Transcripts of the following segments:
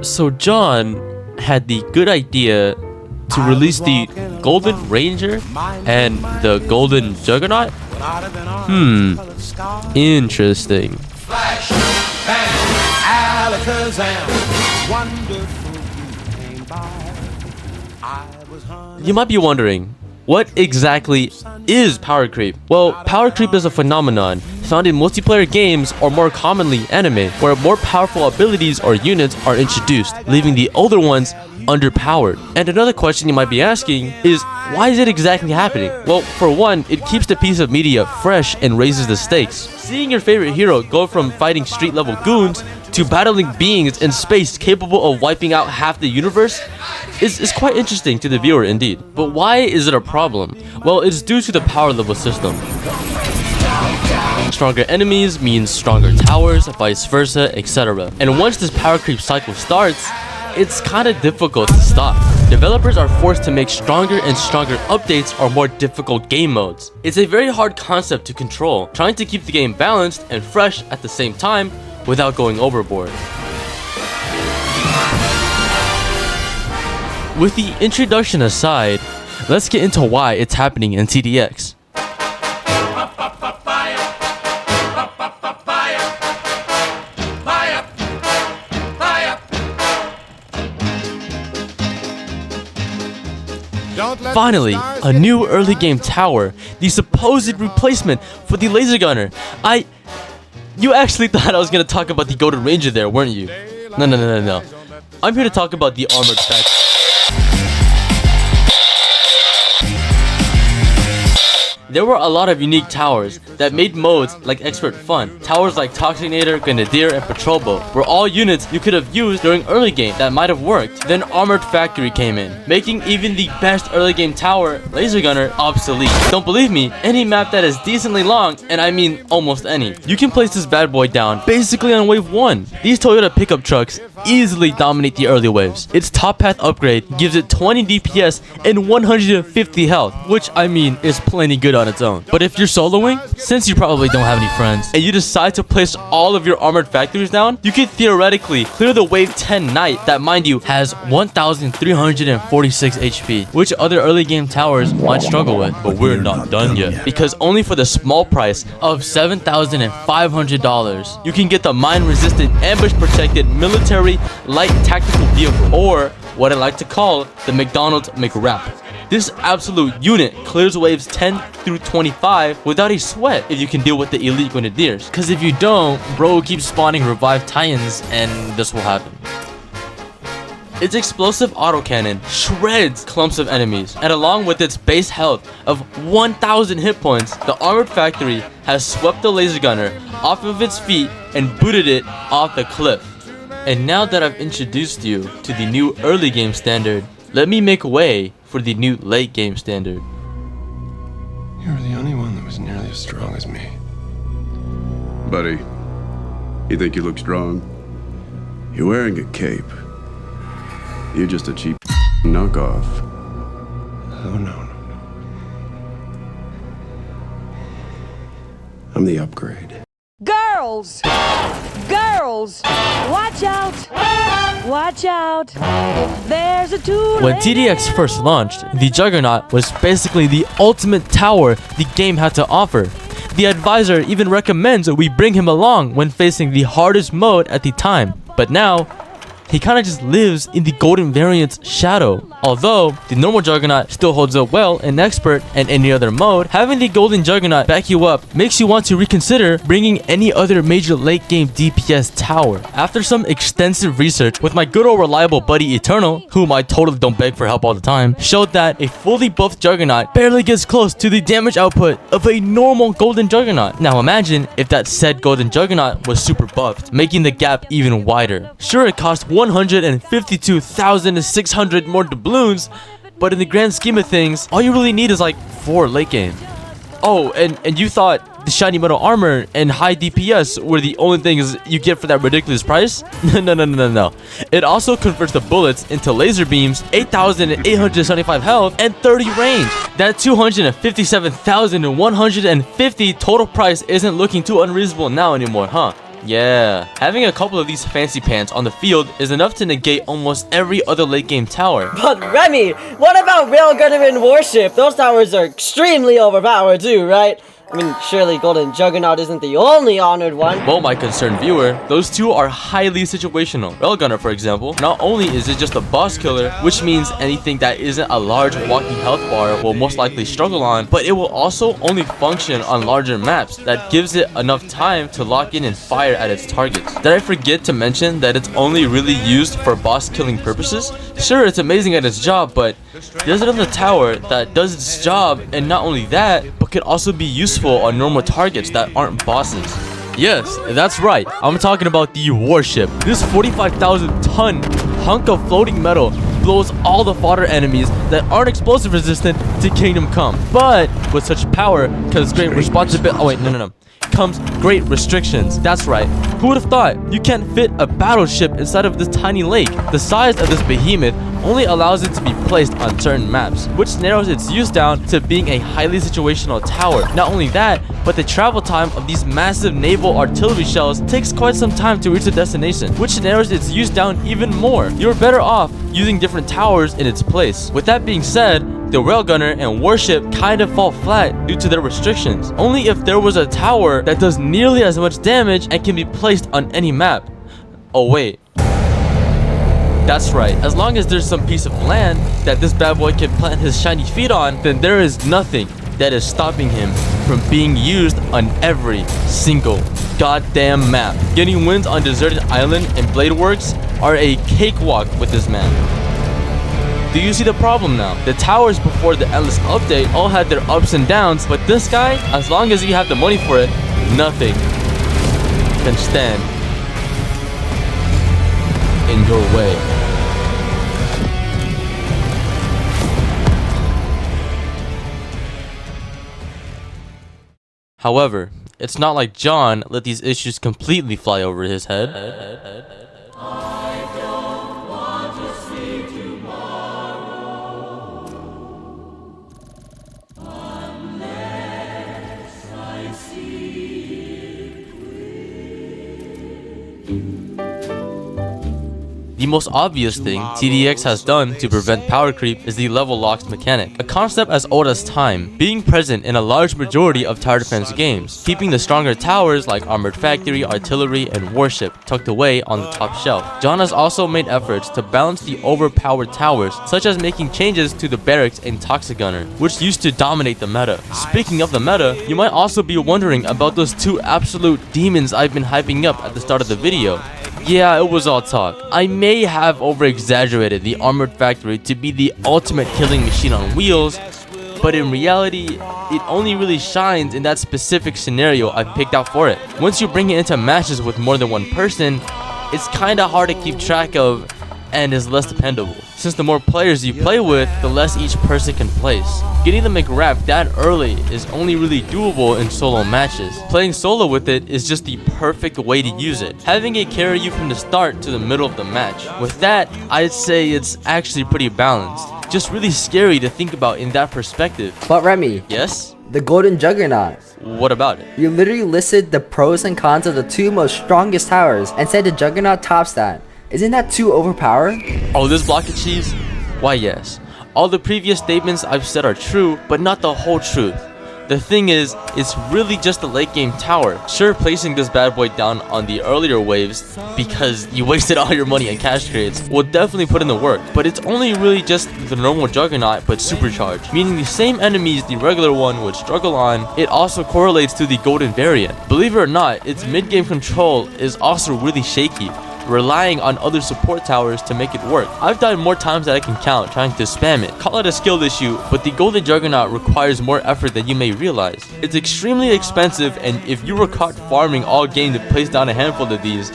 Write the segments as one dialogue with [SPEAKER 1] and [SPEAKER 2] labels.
[SPEAKER 1] So John had the good idea to release the Golden Ranger and the Golden Juggernaut? Interesting.
[SPEAKER 2] Flash, bang, alakazam, wonderful you came by. I was hungry.
[SPEAKER 1] You might be wondering, what exactly is power creep? Well, power creep is a phenomenon found in multiplayer games, or more commonly anime, where more powerful abilities or units are introduced, leaving the older ones underpowered. And another question you might be asking is, why is it exactly happening? Well, for one, it keeps the piece of media fresh and raises the stakes. Seeing your favorite hero go from fighting street level goons to battling beings in space capable of wiping out half the universe is quite interesting to the viewer indeed. But why is it a problem? Well, it's due to the power level system. Stronger enemies means stronger towers, vice versa, etc. And once this power creep cycle starts, it's kinda difficult to stop. Developers are forced to make stronger and stronger updates or more difficult game modes. It's a very hard concept to control, trying to keep the game balanced and fresh at the same time without going overboard. With the introduction aside, let's get into why it's happening in TDX. Finally, a new early game tower, the supposed replacement for the laser gunner. You actually thought I was gonna talk about the Golden Ranger there, weren't you? No. I'm here to talk about the armored factory. There were a lot of unique towers that made modes like Expert fun. Towers like Toxinator, Grenadier, and Patrol Boat were all units you could have used during early game that might have worked. Then Armored Factory came in, making even the best early game tower, Laser Gunner, obsolete. Don't believe me? Any map that is decently long, and I mean almost any, you can place this bad boy down basically on wave 1. These Toyota pickup trucks easily dominate the early waves. Its top path upgrade gives it 20 DPS and 150 health, which I mean is plenty good on its own. But if you're soloing, since you probably don't have any friends, and you decide to place all of your armored factories down, you can theoretically clear the wave 10 knight that, mind you, has 1346 HP, which other early game towers might struggle with. But we're not done yet, because only for the small price of $7,500 you can get the mine resistant, ambush protected military light tactical vehicle, or what I like to call the McDonald's McWrap. This absolute unit clears waves 10 through 25 without a sweat if you can deal with the elite grenadiers. Cause if you don't, bro will keep spawning revived titans and this will happen. Its explosive autocannon shreds clumps of enemies, and along with its base health of 1000 hit points, the Armored Factory has swept the laser gunner off of its feet and booted it off the cliff. And now that I've introduced you to the new early game standard, let me make way for the new late game standard.
[SPEAKER 3] You were the only one that was nearly as strong as me.
[SPEAKER 4] Buddy, you think you look strong? You're wearing a cape. You're just a cheap knockoff.
[SPEAKER 3] Oh, no. I'm the upgrade.
[SPEAKER 5] Girls! Girls! Watch out! Watch out! There's a tool.
[SPEAKER 1] When TDX first launched, the Juggernaut was basically the ultimate tower the game had to offer. The advisor even recommends that we bring him along when facing the hardest mode at the time. But now, he kinda just lives in the golden variant's shadow. Although the normal Juggernaut still holds up well in Expert and any other mode, having the Golden Juggernaut back you up makes you want to reconsider bringing any other major late game DPS tower. After some extensive research with my good old reliable buddy Eternal, whom I totally don't beg for help all the time, showed that a fully buffed Juggernaut barely gets close to the damage output of a normal Golden Juggernaut. Now imagine if that said Golden Juggernaut was super buffed, making the gap even wider. Sure, it cost 152,600 more doubloons, but in the grand scheme of things, all you really need is like 4 late game. Oh, and you thought the shiny metal armor and high DPS were the only things you get for that ridiculous price? No. It also converts the bullets into laser beams, 8,875 health, and 30 range. That 257,150 total price isn't looking too unreasonable now anymore, huh? Yeah, having a couple of these fancy pants on the field is enough to negate almost every other late game tower.
[SPEAKER 6] But Remy, what about Railgunner and Warship? Those towers are extremely overpowered too, right? I mean, surely Golden Juggernaut isn't the only honored one.
[SPEAKER 1] Well, my concerned viewer, those two are highly situational. Railgunner, for example, not only is it just a boss killer, which means anything that isn't a large walking health bar will most likely struggle on, but it will also only function on larger maps that gives it enough time to lock in and fire at its targets. Did I forget to mention that it's only really used for boss killing purposes? Sure, it's amazing at its job, but there's another tower that does its job, and not only that, but could also be useful on normal targets that aren't bosses. Yes, that's right. I'm talking about the Warship. This 45,000 ton hunk of floating metal blows all the fodder enemies that aren't explosive resistant to Kingdom Come. But with such power comes great responsibility. Oh wait, no. Comes great restrictions. That's right. Who would have thought? You can't fit a battleship inside of this tiny lake. The size of this behemoth only allows it to be placed on certain maps, which narrows its use down to being a highly situational tower. Not only that, but the travel time of these massive naval artillery shells takes quite some time to reach the destination, which narrows its use down even more. You're better off using different towers in its place. With that being said, the Railgunner and Warship kind of fall flat due to their restrictions. Only if there was a tower that does nearly as much damage and can be placed on any map. Oh wait. That's right, as long as there's some piece of land that this bad boy can plant his shiny feet on, then there is nothing that is stopping him from being used on every single goddamn map. Getting wins on Deserted Island and Blade Works are a cakewalk with this man. Do you see the problem now? The towers before the Endless update all had their ups and downs, but this guy, as long as you have the money for it, nothing can stand in your way. However, it's not like John let these issues completely fly over his head. The most obvious thing TDX has done to prevent power creep is the level locks mechanic, a concept as old as time, being present in a large majority of tower defense games, keeping the stronger towers like Armored Factory, Artillery, and Warship tucked away on the top shelf. John has also made efforts to balance the overpowered towers, such as making changes to the Barracks and Toxic Gunner, which used to dominate the meta. Speaking of the meta, you might also be wondering about those two absolute demons I've been hyping up at the start of the video. Yeah, it was all talk. I may have over-exaggerated the Armored Factory to be the ultimate killing machine on wheels, but in reality, it only really shines in that specific scenario I picked out for it. Once you bring it into matches with more than one person, it's kinda hard to keep track of and is less dependable, since the more players you play with, the less each person can place. Getting the McWrap that early is only really doable in solo matches. Playing solo with it is just the perfect way to use it, having it carry you from the start to the middle of the match. With that, I'd say it's actually pretty balanced. Just really scary to think about in that perspective.
[SPEAKER 6] But Remy,
[SPEAKER 1] Yes?
[SPEAKER 6] the Golden Juggernaut.
[SPEAKER 1] What about it?
[SPEAKER 6] You literally listed the pros and cons of the two most strongest towers and said the Juggernaut tops that. Isn't that too overpowered?
[SPEAKER 1] Oh, this block of cheese? Why, yes. All the previous statements I've said are true, but not the whole truth. The thing is, it's really just a late game tower. Sure, placing this bad boy down on the earlier waves, because you wasted all your money on cash crates, will definitely put in the work. But it's only really just the normal Juggernaut, but supercharged, meaning the same enemies the regular one would struggle on. It also correlates to the golden variant. Believe it or not, its mid-game control is also really shaky, relying on other support towers to make it work. I've died more times than I can count trying to spam it. Call it a skill issue, but the Golden Juggernaut requires more effort than you may realize. It's extremely expensive, and if you were caught farming all game to place down a handful of these,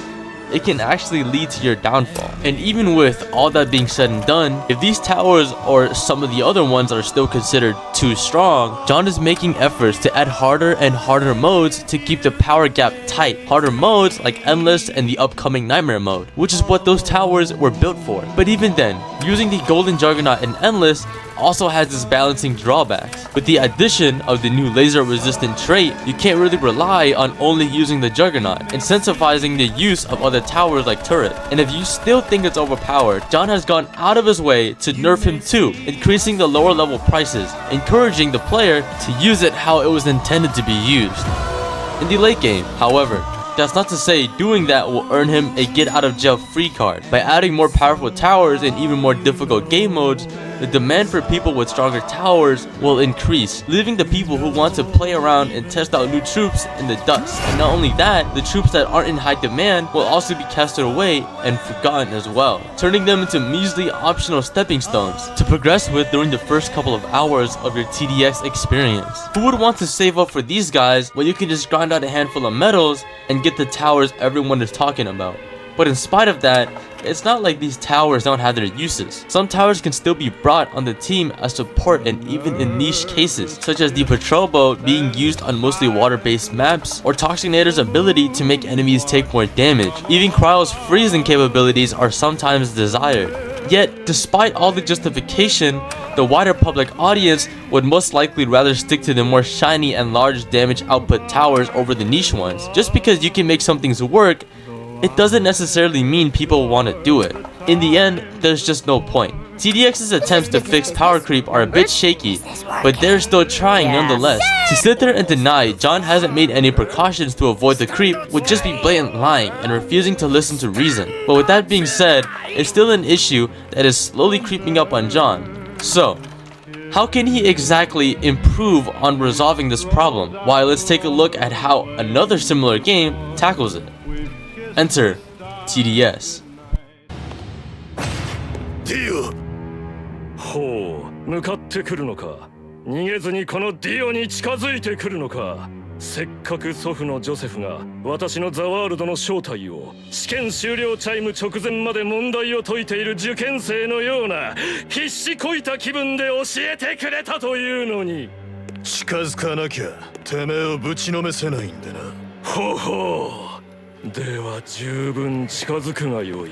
[SPEAKER 1] it can actually lead to your downfall. And even with all that being said and done, if these towers or some of the other ones are still considered too strong, John is making efforts to add harder and harder modes to keep the power gap tight. Harder modes like Endless and the upcoming Nightmare mode, which is what those towers were built for. But even then, using the Golden Juggernaut in Endless also has its balancing drawbacks. With the addition of the new laser resistant trait, you can't really rely on only using the Juggernaut, incentivizing the use of other towers like Turret. And if you still think it's overpowered, John has gone out of his way to nerf him too, increasing the lower level prices, encouraging the player to use it how it was intended to be used. In the late game, however, that's not to say doing that will earn him a get out of jail free card. By adding more powerful towers and even more difficult game modes, the demand for people with stronger towers will increase, leaving the people who want to play around and test out new troops in the dust. And not only that, the troops that aren't in high demand will also be casted away and forgotten as well, turning them into measly optional stepping stones to progress with during the first couple of hours of your TDX experience. Who would want to save up for these guys when you can just grind out a handful of medals and get the towers everyone is talking about? But in spite of that, it's not like these towers don't have their uses. Some towers can still be brought on the team as support, and even in niche cases, such as the patrol boat being used on mostly water-based maps, or Toxinator's ability to make enemies take more damage. Even Cryo's freezing capabilities are sometimes desired. Yet, despite all the justification, the wider public audience would most likely rather stick to the more shiny and large damage output towers over the niche ones. Just because you can make some things work, it doesn't necessarily mean people want to do it. In the end, there's just no point. TDX's attempts to fix power creep are a bit shaky, but they're still trying nonetheless. To sit there and deny John hasn't made any precautions to avoid the creep would just be blatant lying and refusing to listen to reason. But with that being said, it's still an issue that is slowly creeping up on John. So, how can he exactly improve on resolving this problem? Why, let's take a look at how another similar game tackles it. Enter TDS.
[SPEAKER 7] ディオほう向かってくるのか逃げずにこのディオに近づいてくるのかせっかく祖父のジョセフが私のザワールドの正体を試験終了チャイム直前まで問題を解いている受験生のような必死こいた気分で教えてくれたというのに近づかなきゃてめえをぶちのめせないんでなほうほうでは十分近づくがよい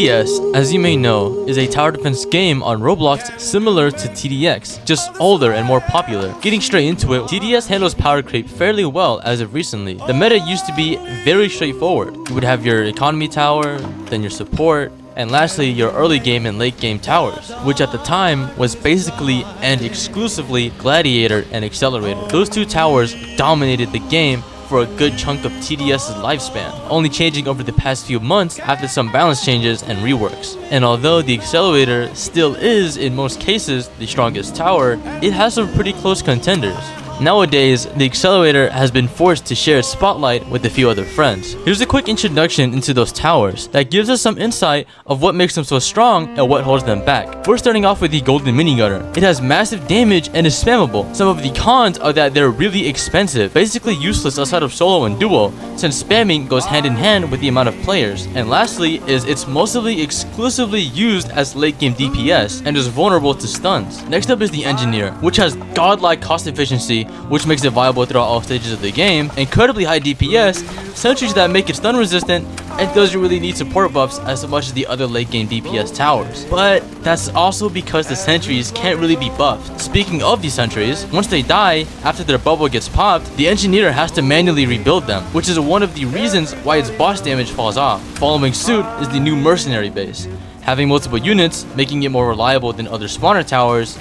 [SPEAKER 1] TDS, as you may know, is a tower defense game on Roblox similar to TDX, just older and more popular. Getting straight into it, TDS handles power creep fairly well as of recently. The meta used to be very straightforward. You would have your economy tower, then your support, and lastly your early game and late game towers, which at the time was basically and exclusively Gladiator and Accelerator. Those two towers dominated the game for a good chunk of TDS's lifespan, only changing over the past few months after some balance changes and reworks. And although the Accelerator still is, in most cases, the strongest tower, it has some pretty close contenders. Nowadays, the Accelerator has been forced to share its spotlight with a few other friends. Here's a quick introduction into those towers that gives us some insight of what makes them so strong and what holds them back. We're starting off with the Golden Minigunner. It has massive damage and is spammable. Some of the cons are that they're really expensive, basically useless outside of solo and duo, since spamming goes hand in hand with the amount of players. And lastly is it's mostly exclusively used as late game DPS and is vulnerable to stuns. Next up is the Engineer, which has godlike cost efficiency, which makes it viable throughout all stages of the game, incredibly high DPS, sentries that make it stun resistant, and doesn't really need support buffs as much as the other late game DPS towers. But that's also because the sentries can't really be buffed. Speaking of these sentries, once they die, after their bubble gets popped, the Engineer has to manually rebuild them, which is one of the reasons why its boss damage falls off. Following suit is the new Mercenary base. Having multiple units, making it more reliable than other spawner towers.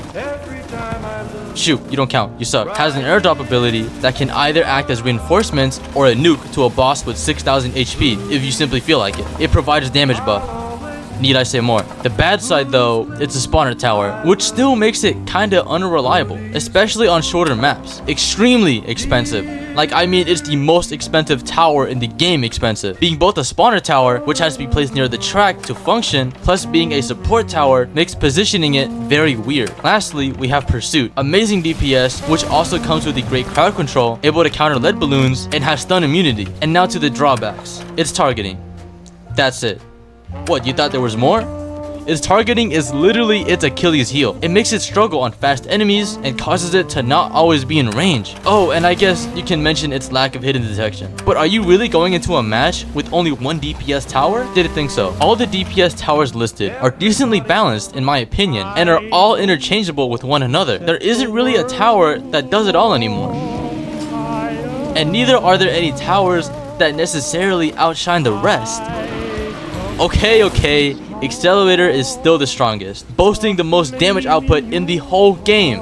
[SPEAKER 1] Shoot, you don't count, you suck. Has an airdrop ability that can either act as reinforcements or a nuke to a boss with 6000 HP if you simply feel like it. It provides damage buff. Need I say more? The bad side though, it's a spawner tower, which still makes it kinda unreliable, especially on shorter maps. Extremely expensive. Like, I mean, it's the most expensive tower in the game expensive. Being both a spawner tower, which has to be placed near the track to function, plus being a support tower, makes positioning it very weird. Lastly, we have Pursuit. Amazing DPS, which also comes with a great crowd control, able to counter lead balloons, and has stun immunity. And now to the drawbacks. It's targeting. That's it. What, you thought there was more? Its targeting is literally its Achilles heel. It makes it struggle on fast enemies and causes it to not always be in range. Oh, and I guess you can mention its lack of hidden detection. But are you really going into a match with only one DPS tower? Didn't think so. All the DPS towers listed are decently balanced in my opinion and are all interchangeable with one another. There isn't really a tower that does it all anymore. And neither are there any towers that necessarily outshine the rest. Okay. Accelerator is still the strongest, boasting the most damage output in the whole game.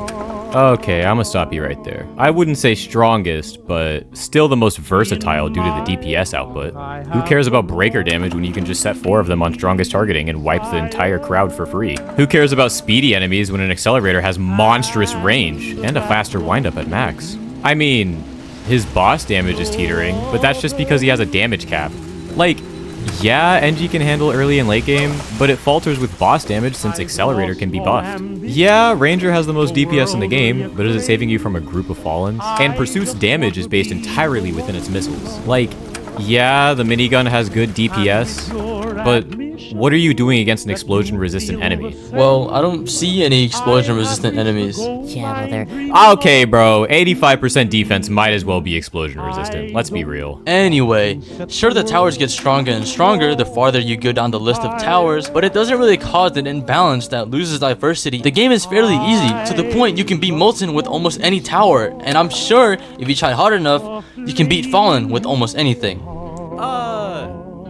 [SPEAKER 8] Okay, I'm gonna stop you right there. I wouldn't say strongest, but still the most versatile due to the DPS output. Who cares about breaker damage when you can just set 4 of them on strongest targeting and wipe the entire crowd for free? Who cares about speedy enemies when an accelerator has monstrous range and a faster windup at max? I mean, his boss damage is teetering, but that's just because he has a damage cap. Like, yeah, NG can handle early and late game, but it falters with boss damage since Accelerator can be buffed. Yeah, Ranger has the most DPS in the game, but is it saving you from a group of Fallens? And Pursuit's damage is based entirely within its missiles. Like, yeah, the minigun has good DPS, but what are you doing against an explosion-resistant enemy?
[SPEAKER 1] Well, I don't see any explosion-resistant enemies.
[SPEAKER 9] Yeah, well, they're...
[SPEAKER 8] Okay, bro, 85% defense might as well be explosion-resistant. Let's be real.
[SPEAKER 1] Anyway, sure the towers get stronger and stronger the farther you go down the list of towers, but it doesn't really cause an imbalance that loses diversity. The game is fairly easy, to the point you can beat Molten with almost any tower, and I'm sure if you try hard enough, you can beat Fallen with almost anything.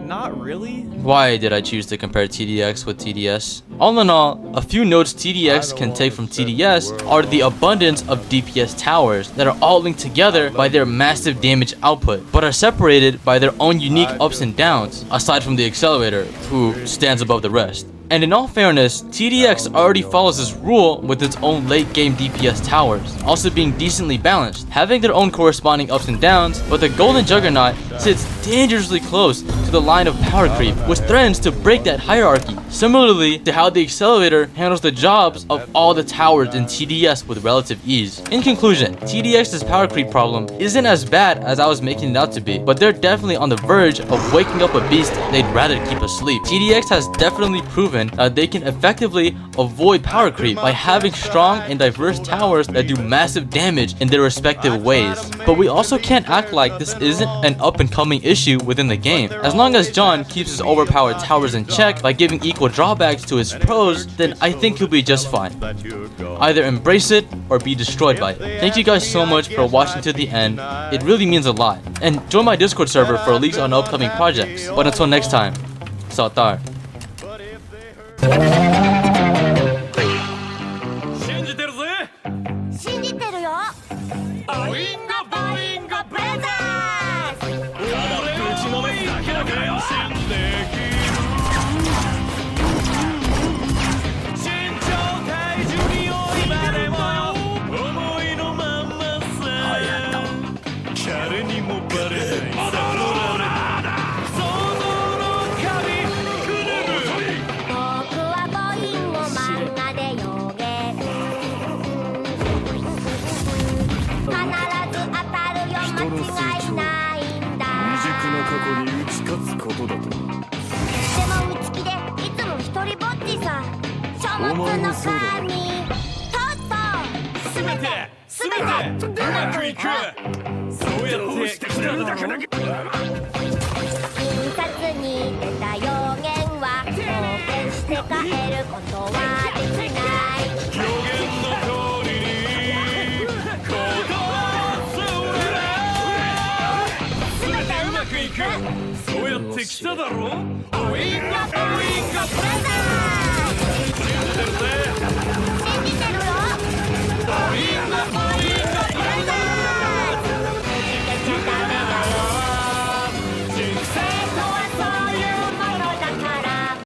[SPEAKER 8] Not really.
[SPEAKER 1] Why did I choose to compare TDX with TDS? All in all, a few notes TDX can take from TDS are the abundance of DPS towers that are all linked together by their massive damage output, but are separated by their own unique ups and downs, aside from the Accelerator, who stands above the rest. And in all fairness, TDX already follows this rule with its own late game DPS towers, also being decently balanced, having their own corresponding ups and downs, but the Golden Juggernaut sits dangerously close to the line of power creep, which threatens to break that hierarchy, similarly to how the Accelerator handles the jobs of all the towers in TDS with relative ease. In conclusion, TDX's power creep problem isn't as bad as I was making it out to be, but they're definitely on the verge of waking up a beast they'd rather keep asleep. TDX has definitely proven that they can effectively avoid power creep by having strong and diverse towers that do massive damage in their respective ways. But we also can't act like this isn't an up-and-coming issue within the game. As long as John keeps his overpowered towers in check by giving equal drawbacks to his pros, then I think he'll be just fine. Either embrace it or be destroyed by it. Thank you guys so much for watching to the end. It really means a lot. And join my Discord server for leaks on upcoming projects. But until next time, Saltar.
[SPEAKER 7] 信じてるぜ。
[SPEAKER 9] 信じてるよ。
[SPEAKER 7] ボインゴボインゴブレザーズ。俺を打ちのめさけなく変身できる。身長体重に追いまでも思いのまんまさ。誰にもバレない悟られた想像の神くれる。
[SPEAKER 9] 僕はボインゴ漫画で予言。必ず当たるよ間違いないんだ。
[SPEAKER 7] 未熟な過去に打ち勝つことだと。
[SPEAKER 9] でも内気でいつも一人ぼっちさ。書物の神とっとすべて
[SPEAKER 7] うまくいく。そうやって来たんだから。
[SPEAKER 9] 印刷に出た予言はもう決して変えることはできない。
[SPEAKER 7] 予言の通りに行動する。全てうまくいく。そうやって来ただろ。ボインゴボインゴブラザー。